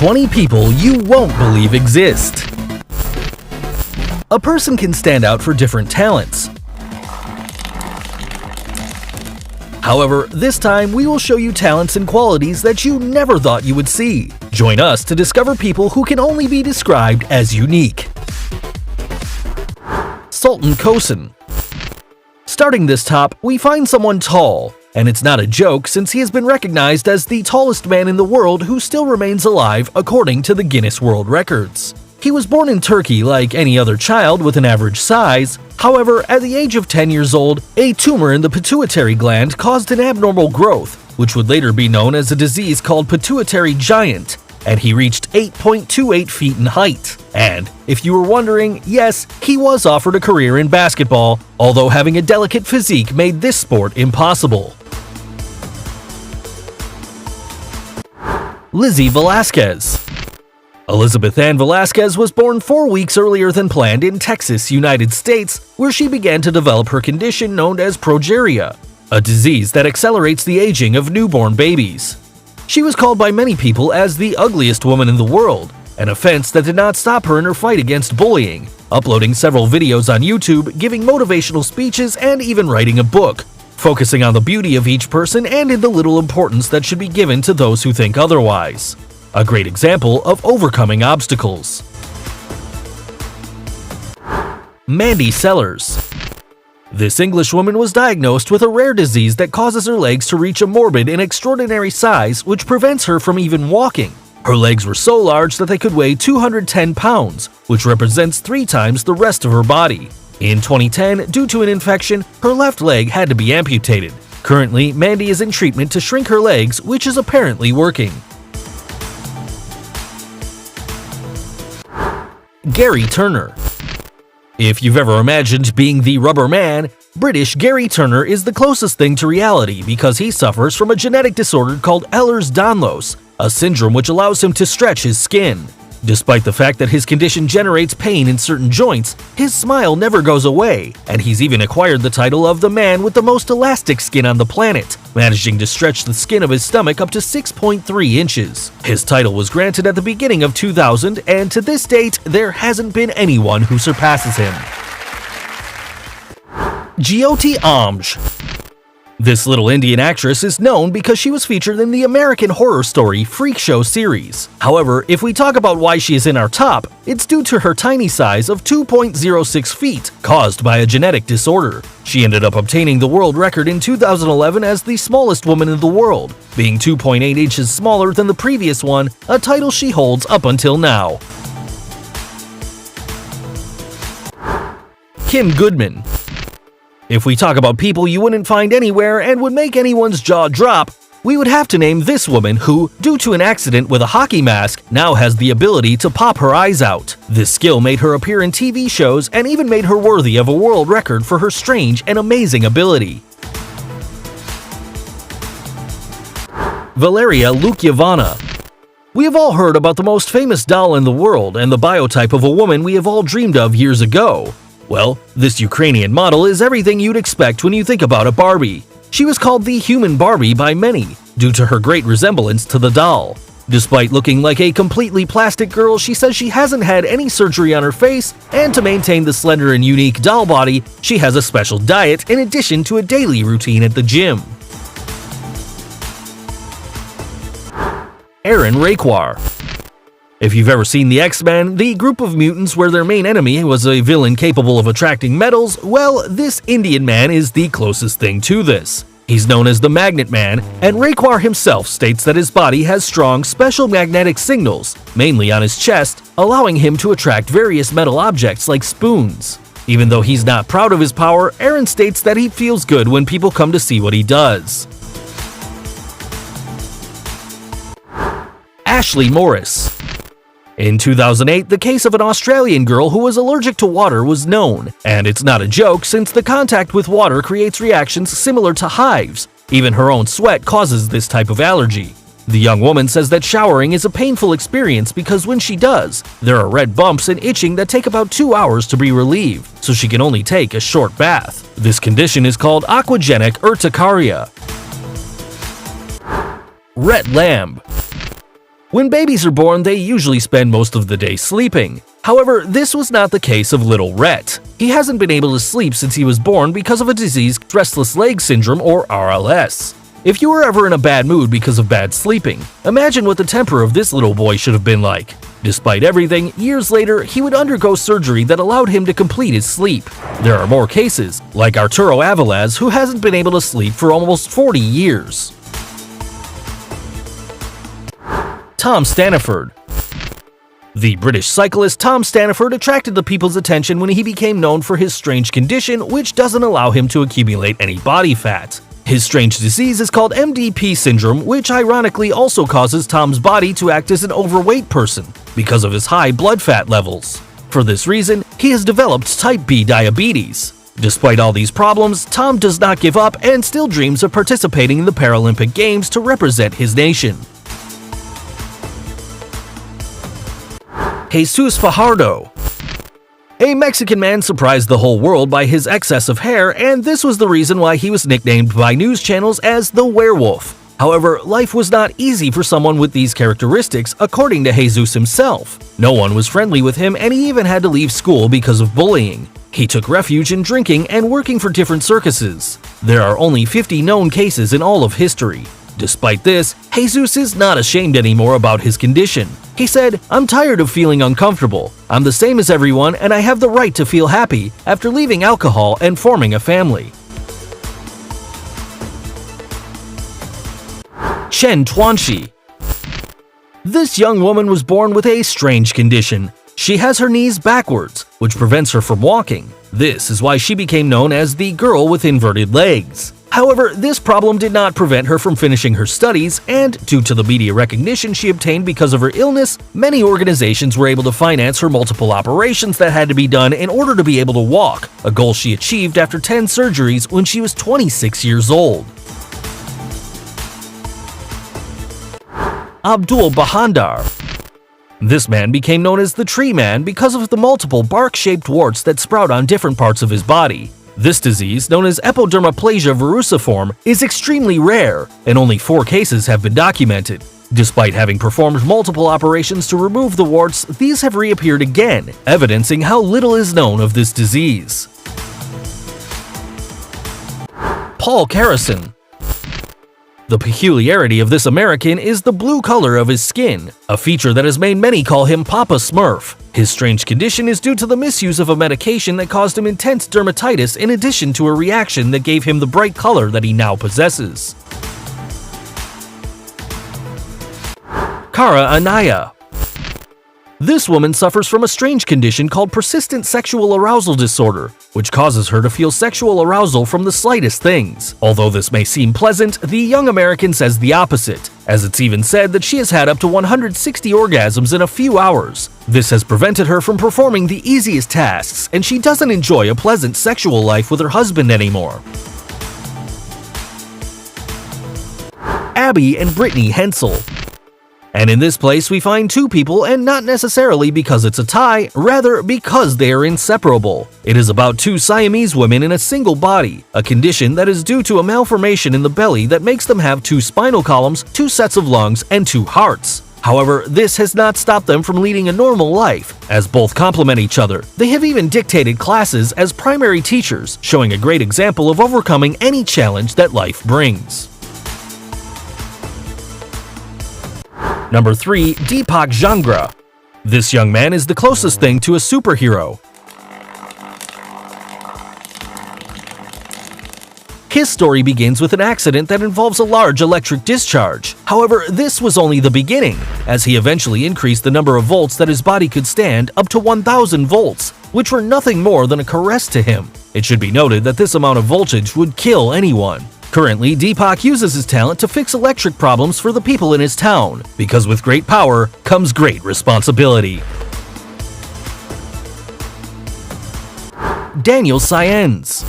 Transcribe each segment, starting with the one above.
20 people you won't believe exist. A person can stand out for different talents. However, this time we will show you talents and qualities that you never thought you would see. Join us to discover people who can only be described as unique. Sultan Kosen. Starting this top, we find someone tall. And it's not a joke since he has been recognized as the tallest man in the world who still remains alive according to the Guinness World Records. He was born in Turkey like any other child with an average size. However, at the age of 10 years old, a tumor in the pituitary gland caused an abnormal growth, which would later be known as a disease called pituitary giant, and he reached 8.28 feet in height. And if you were wondering, yes, he was offered a career in basketball, although having a delicate physique made this sport impossible. Lizzie Velasquez. Elizabeth Ann Velasquez was born 4 weeks earlier than planned in Texas, United States, where she began to develop her condition known as progeria, a disease that accelerates the aging of newborn babies. She was called by many people as the ugliest woman in the world, an offense that did not stop her in her fight against bullying, uploading several videos on YouTube, giving motivational speeches, and even writing a book, focusing on the beauty of each person and in the little importance that should be given to those who think otherwise. A great example of overcoming obstacles. Mandy Cellars. This Englishwoman was diagnosed with a rare disease that causes her legs to reach a morbid and extraordinary size which prevents her from even walking. Her legs were so large that they could weigh 210 pounds, which represents 3 times the rest of her body. In 2010, due to an infection, her left leg had to be amputated. Currently, Mandy is in treatment to shrink her legs, which is apparently working. Gary Turner. If you've ever imagined being the rubber man, British Gary Turner is the closest thing to reality because he suffers from a genetic disorder called Ehlers-Danlos, a syndrome which allows him to stretch his skin. Despite the fact that his condition generates pain in certain joints, his smile never goes away, and he's even acquired the title of the man with the most elastic skin on the planet, managing to stretch the skin of his stomach up to 6.3 inches. His title was granted at the beginning of 2000, and to this date, there hasn't been anyone who surpasses him. Jyoti Amj. This little Indian actress is known because she was featured in the American horror story Freak Show series. However, if we talk about why she is in our top, it's due to her tiny size of 2.06 feet, caused by a genetic disorder. She ended up obtaining the world record in 2011 as the smallest woman in the world, being 2.8 inches smaller than the previous one, a title she holds up until now. Goodman. If we talk about people you wouldn't find anywhere and would make anyone's jaw drop, we would have to name this woman who, due to an accident with a hockey mask, now has the ability to pop her eyes out. This skill made her appear in TV shows and even made her worthy of a world record for her strange and amazing ability. Valeria Luke. We have all heard about the most famous doll in the world and the biotype of a woman we have all dreamed of years ago. Well, this Ukrainian model is everything you'd expect when you think about a Barbie. She was called the human Barbie by many, due to her great resemblance to the doll. Despite looking like a completely plastic girl, she says she hasn't had any surgery on her face, and to maintain the slender and unique doll body, she has a special diet in addition to a daily routine at the gym. Erin Rayquar. If you've ever seen the X-Men, the group of mutants where their main enemy was a villain capable of attracting metals, well, this Indian man is the closest thing to this. He's known as the Magnet Man, and Rayquar himself states that his body has strong special magnetic signals, mainly on his chest, allowing him to attract various metal objects like spoons. Even though he's not proud of his power, Erin states that he feels good when people come to see what he does. Ashley Morris. In 2008, the case of an Australian girl who was allergic to water was known, and it's not a joke since the contact with water creates reactions similar to hives. Even her own sweat causes this type of allergy. The young woman says that showering is a painful experience because when she does, there are red bumps and itching that take about 2 hours to be relieved, so she can only take a short bath. This condition is called aquagenic urticaria. Rhett Lamb. When babies are born, they usually spend most of the day sleeping. However, this was not the case of little Rhett. He hasn't been able to sleep since he was born because of a disease, restless leg syndrome or RLS. If you were ever in a bad mood because of bad sleeping, imagine what the temper of this little boy should have been like. Despite everything, years later, he would undergo surgery that allowed him to complete his sleep. There are more cases, like Arturo Avilaz, who hasn't been able to sleep for almost 40 years. Tom Staniford. The British cyclist Tom Staniford attracted the people's attention when he became known for his strange condition, which doesn't allow him to accumulate any body fat. His strange disease is called MDP syndrome, which ironically also causes Tom's body to act as an overweight person because of his high blood fat levels. For this reason, he has developed type B diabetes. Despite all these problems, Tom does not give up and still dreams of participating in the Paralympic Games to represent his nation. Jesus Fajardo. A Mexican man surprised the whole world by his excess of hair, and this was the reason why he was nicknamed by news channels as the werewolf. However, life was not easy for someone with these characteristics, according to Jesus himself. No one was friendly with him, and he even had to leave school because of bullying. He took refuge in drinking and working for different circuses. There are only 50 known cases in all of history. Despite this, Jesus is not ashamed anymore about his condition. He said, "I'm tired of feeling uncomfortable. I'm the same as everyone and I have the right to feel happy after leaving alcohol and forming a family." Chen Ting. This young woman was born with a strange condition. She has her knees backwards, which prevents her from walking. This is why she became known as the girl with inverted legs. However, this problem did not prevent her from finishing her studies, and due to the media recognition she obtained because of her illness, many organizations were able to finance her multiple operations that had to be done in order to be able to walk, a goal she achieved after 10 surgeries when she was 26 years old. Abdul Bihandar. This man became known as the Tree Man because of the multiple bark-shaped warts that sprout on different parts of his body. This disease, known as epidermoplasia verruciform, is extremely rare, and only 4 cases have been documented. Despite having performed multiple operations to remove the warts, these have reappeared again, evidencing how little is known of this disease. Paul Karasin. The peculiarity of this American is the blue color of his skin, a feature that has made many call him Papa Smurf. His strange condition is due to the misuse of a medication that caused him intense dermatitis in addition to a reaction that gave him the bright color that he now possesses. Cara Anaya. This woman suffers from a strange condition called persistent sexual arousal disorder, which causes her to feel sexual arousal from the slightest things. Although this may seem pleasant, the young American says the opposite, as it's even said that she has had up to 160 orgasms in a few hours. This has prevented her from performing the easiest tasks, and she doesn't enjoy a pleasant sexual life with her husband anymore. Abby and Brittney Hensel. And in this place we find 2 people, and not necessarily because it's a tie, rather because they are inseparable. It is about 2 Siamese women in a single body, a condition that is due to a malformation in the belly that makes them have 2 spinal columns, 2 sets of lungs, and 2 hearts. However, this has not stopped them from leading a normal life, as both complement each other. They have even dictated classes as primary teachers, showing a great example of overcoming any challenge that life brings. Number 3. Deepak Jangra. This young man is the closest thing to a superhero. His story begins with an accident that involves a large electric discharge. However, this was only the beginning, as he eventually increased the number of volts that his body could stand up to 1,000 volts, which were nothing more than a caress to him. It should be noted that this amount of voltage would kill anyone. Currently, Deepak uses his talent to fix electric problems for the people in his town, because with great power comes great responsibility. Daniel Saenz.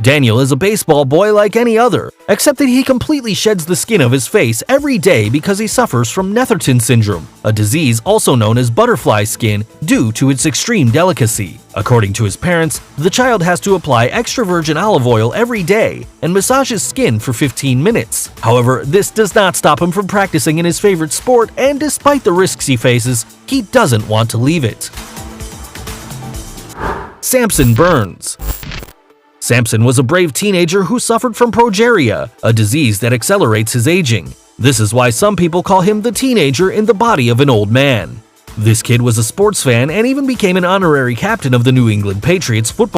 Daniel is a baseball boy like any other, except that he completely sheds the skin of his face every day because he suffers from Netherton syndrome, a disease also known as butterfly skin due to its extreme delicacy. According to his parents, the child has to apply extra virgin olive oil every day and massage his skin for 15 minutes. However, this does not stop him from practicing in his favorite sport, and despite the risks he faces, he doesn't want to leave it. Samson Burns. Samson was a brave teenager who suffered from progeria, a disease that accelerates his aging. This is why some people call him the teenager in the body of an old man. This kid was a sports fan and even became an honorary captain of the New England Patriots football